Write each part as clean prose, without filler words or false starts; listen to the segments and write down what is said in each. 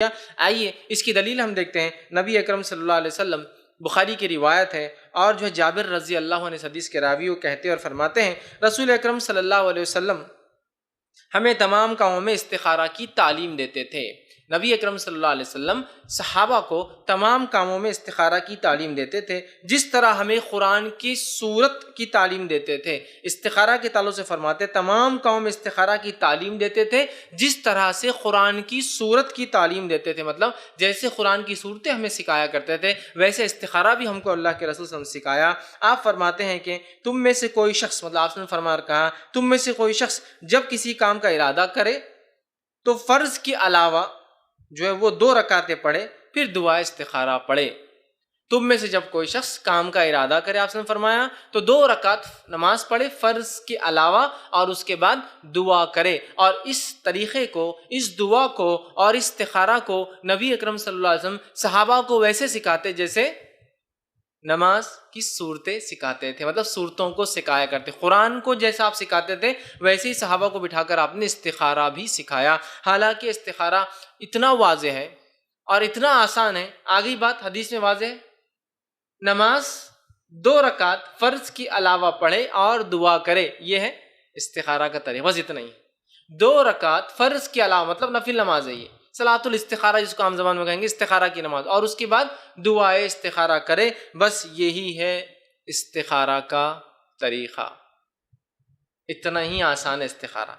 آئیے اس کی دلیل ہم دیکھتے ہیں. نبی اکرم صلی اللہ علیہ وسلم، بخاری کی روایت ہے، اور جو ہے جابر رضی اللہ عنہ حدیث کے راوی وہ کہتے اور فرماتے ہیں رسول اکرم صلی اللہ علیہ وسلم ہمیں تمام کاموں میں استخارہ کی تعلیم دیتے تھے. نبی اکرم صلی اللہ علیہ وسلم صحابہ کو تمام کاموں میں استخارہ کی تعلیم دیتے تھے، جس طرح ہمیں قرآن کی سورت کی تعلیم دیتے تھے. استخارہ کے تعلق سے فرماتے تمام کاموں میں استخارہ کی تعلیم دیتے تھے جس طرح سے قرآن کی سورت کی تعلیم دیتے تھے. مطلب جیسے قرآن کی صورتیں ہمیں سکھایا کرتے تھے ویسے استخارہ بھی ہم کو اللہ کے رسول صلی اللہ علیہ وسلم نے سکھایا. آپ فرماتے ہیں کہ تم میں سے کوئی شخص، مطلب آپ نے فرما کہا تم میں سے کوئی شخص جب کسی کام کا ارادہ کرے تو فرض کے علاوہ جو ہے وہ 2 رکعتیں پڑھے، پھر دعا استخارہ پڑھے. تم میں سے جب کوئی شخص کام کا ارادہ کرے، آپ نے فرمایا تو 2 رکعت نماز پڑھے فرض کے علاوہ، اور اس کے بعد دعا کرے. اور اس طریقے کو، اس دعا کو اور استخارہ کو نبی اکرم صلی اللہ علیہ وسلم صحابہ کو ویسے سکھاتے جیسے نماز کی صورتیں سکھاتے تھے. مطلب صورتوں کو سکھایا کرتے. قرآن کو جیسا آپ سکھاتے تھے ویسے ہی صحابہ کو بٹھا کر آپ نے استخارہ بھی سکھایا. حالانکہ استخارہ اتنا واضح ہے اور اتنا آسان ہے، آگئی بات حدیث میں واضح ہے. نماز 2 رکعت فرض کے علاوہ پڑھے اور دعا کرے، یہ ہے استخارہ کا طریقہ. بس اتنا ہی. 2 رکعت فرض کے علاوہ، مطلب نفل نماز ہے یہ، صلاۃ الاستخارہ جس کو عام زبان میں کہیں گے، استخارہ کی نماز، اور اس کے بعد دعائے استخارہ کرے. بس یہی ہے استخارہ کا طریقہ. اتنا ہی آسان ہے استخارہ،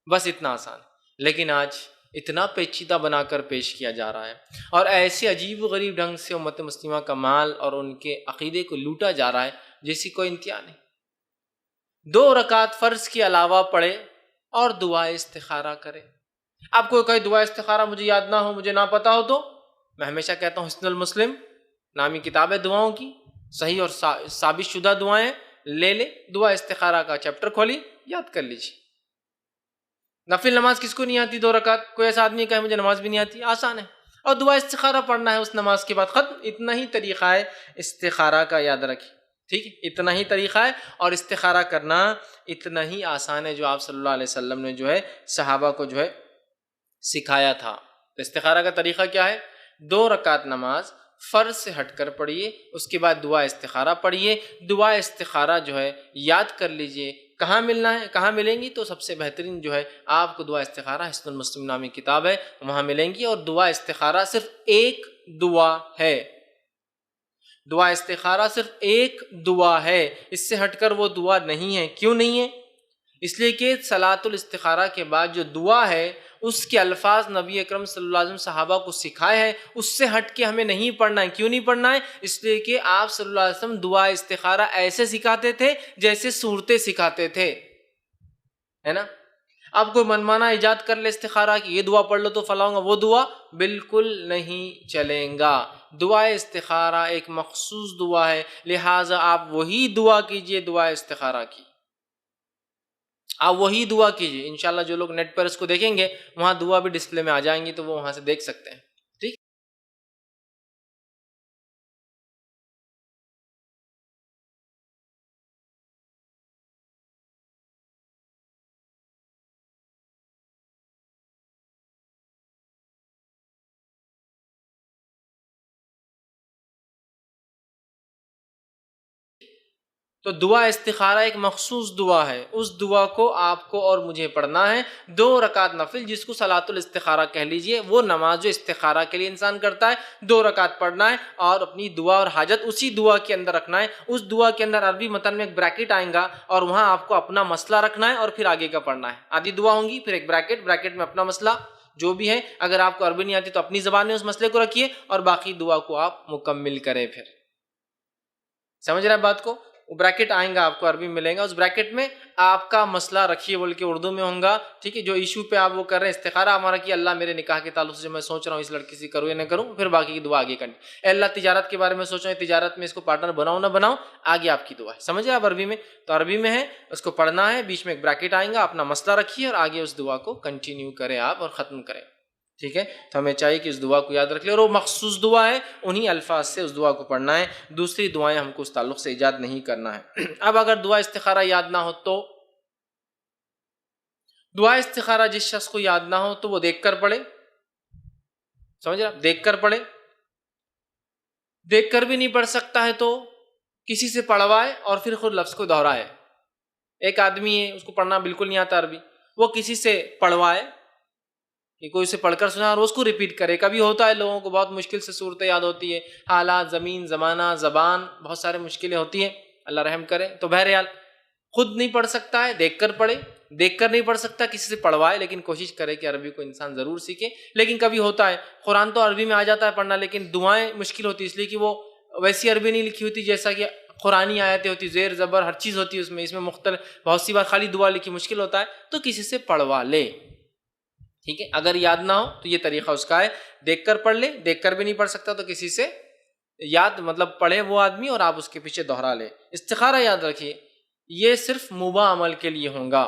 بس اتنا آسان. لیکن آج اتنا پیچیدہ بنا کر پیش کیا جا رہا ہے اور ایسے عجیب و غریب ڈھنگ سے امت مسلمہ کا مال اور ان کے عقیدے کو لوٹا جا رہا ہے جیسی کوئی انتہا نہیں. 2 رکعت فرض کے علاوہ پڑھے اور دعائے استخارہ کرے. آپ کو کہیں دعا استخارہ مجھے یاد نہ ہو، مجھے نہ پتا ہو، تو میں ہمیشہ کہتا ہوں حسن المسلم نامی کتاب ہے دعاؤں کی، صحیح اور ثابت شدہ دعائیں لے لے، دعا استخارہ کا چیپٹر کھولی، یاد کر لیجیے. نفل نماز کس کو نہیں آتی 2 رکعت؟ کوئی ایسا آدمی کہے مجھے نماز بھی نہیں آتی، آسان ہے. اور دعا استخارہ پڑھنا ہے اس نماز کے بعد، ختم. اتنا ہی طریقہ ہے استخارہ کا، یاد رکھیں. ٹھیک ہے، اتنا ہی طریقہ ہے اور استخارہ کرنا اتنا ہی آسان ہے جو آپ صلی اللہ علیہ وسلم نے جو ہے صحابہ کو جو ہے سکھایا تھا. تو استخارہ کا طریقہ کیا ہے؟ 2 رکعت نماز فرض سے ہٹ کر پڑھیے، اس کے بعد دعا استخارہ پڑھیے. دعا استخارہ جو ہے یاد کر لیجئے کہاں ملنا ہے، کہاں ملیں گی. تو سب سے بہترین جو ہے آپ کو دعا استخارہ حسن المسلم نامی کتاب ہے، وہاں ملیں گی. اور دعا استخارہ صرف ایک دعا ہے. دعا استخارہ صرف ایک دعا ہے، اس سے ہٹ کر وہ دعا نہیں ہے. کیوں نہیں ہے؟ اس لیے کہ صلاۃ الاستخارہ کے بعد جو دعا ہے اس کے الفاظ نبی اکرم صلی اللہ علیہ وسلم صحابہ کو سکھائے ہیں، اس سے ہٹ کے ہمیں نہیں پڑھنا ہے. کیوں نہیں پڑھنا ہے؟ اس لیے کہ آپ صلی اللہ علیہ وسلم دعا استخارہ ایسے سکھاتے تھے جیسے صورتیں سکھاتے تھے، ہے نا. اب کوئی منمانا ایجاد کر لے استخارہ کی یہ دعا پڑھ لو تو فلاں گا، وہ دعا بالکل نہیں چلیں گا. دعا استخارہ ایک مخصوص دعا ہے، لہٰذا آپ وہی دعا کیجئے دعا استخارہ کی. آپ وہی دعا کیجئے. انشاءاللہ جو لوگ نیٹ پر اس کو دیکھیں گے وہاں دعا بھی ڈسپلے میں آ جائیں گی تو وہ وہاں سے دیکھ سکتے ہیں. ٹھیک. تو دعا استخارہ ایک مخصوص دعا ہے، اس دعا کو آپ کو اور مجھے پڑھنا ہے. 2 رکعت نفل جس کو صلاۃ الاستخارہ کہہ لیجئے، وہ نماز جو استخارہ کے لیے انسان کرتا ہے، 2 رکعت پڑھنا ہے اور اپنی دعا اور حاجت اسی دعا کے اندر رکھنا ہے. اس دعا کے اندر عربی متن میں ایک بریکٹ آئیں گا اور وہاں آپ کو اپنا مسئلہ رکھنا ہے اور پھر آگے کا پڑھنا ہے. آدھی دعا ہوں گی، پھر ایک بریکٹ میں اپنا مسئلہ جو بھی ہے. اگر آپ کو عربی نہیں آتی تو اپنی زبان میں اس مسئلے کو رکھیے اور باقی دعا کو آپ مکمل کریں. پھر سمجھ رہے ہیں بات کو؟ وہ بریکٹ آئیں گا آپ کو عربی میں ملیں گا، اس بریکٹ میں آپ کا مسئلہ رکھیے، بول کے اردو میں ہوں گا. ٹھیک ہے، جو ایشو پہ آپ وہ کر رہے ہیں استخارہ ہمارا کہ اللہ میرے نکاح کے تعلق سے میں سوچ رہا ہوں اس لڑکی سے کروں یا نہ کروں، پھر باقی کی دعا آگے کرنی. اے اللہ تجارت کے بارے میں سوچ رہا ہوں، تجارت میں اس کو پارٹنر بناؤں نہ بناؤں، آگے آپ کی دعا ہے. سمجھے آپ عربی میں؟ تو عربی میں ہے، اس کو پڑھنا ہے، بیچ میں ایک بریکٹ آئیں گا، اپنا مسئلہ رکھیے اور آگے اس دعا کو کنٹینیو کریں آپ اور ختم کریں. ٹھیک ہے، تو ہمیں چاہیے کہ اس دعا کو یاد رکھ لیں اور وہ مخصوص دعا ہے، انہی الفاظ سے اس دعا کو پڑھنا ہے. دوسری دعائیں ہم کو اس تعلق سے ایجاد نہیں کرنا ہے. اب اگر دعا استخارہ یاد نہ ہو تو دعا استخارہ جس شخص کو یاد نہ ہو تو وہ دیکھ کر پڑھے. سمجھ رہے آپ؟ دیکھ کر پڑھے، دیکھ کر بھی نہیں پڑھ سکتا ہے تو کسی سے پڑھوائے اور پھر خود لفظ کو دہرائے. ایک آدمی ہے اس کو پڑھنا بالکل نہیں آتا عربی، وہ کسی سے پڑھوائے کہ کوئی اسے پڑھ کر سنا اور اس کو ریپیٹ کرے. کبھی ہوتا ہے لوگوں کو بہت مشکل سے صورتیں یاد ہوتی ہے، حالات، زمین، زمانہ، زبان، بہت سارے مشکلیں ہوتی ہیں، اللہ رحم کرے. تو بہرحال خود نہیں پڑھ سکتا ہے دیکھ کر پڑھے، دیکھ کر نہیں پڑھ سکتا کسی سے پڑھوائے، لیکن کوشش کرے کہ عربی کو انسان ضرور سیکھے. لیکن کبھی ہوتا ہے قرآن تو عربی میں آ جاتا ہے پڑھنا، لیکن دعائیں مشکل ہوتی ہے اس لیے کہ وہ ویسی عربی نہیں لکھی ہوتی جیسا کہ قرآنی آیتیں ہوتی، زیر زبر ہر چیز ہوتی ہے اس میں مختلف بہت سی بار خالی دعا لکھی، مشکل ہوتا ہے تو کسی سے پڑھوا لے. ٹھیک ہے، اگر یاد نہ ہو تو یہ طریقہ اس کا ہے، دیکھ کر پڑھ لے، دیکھ کر بھی نہیں پڑھ سکتا تو کسی سے یاد مطلب پڑھے وہ آدمی اور آپ اس کے پیچھے دوہرا لے. استخارہ یاد رکھیے یہ صرف مباح عمل کے لیے ہوگا.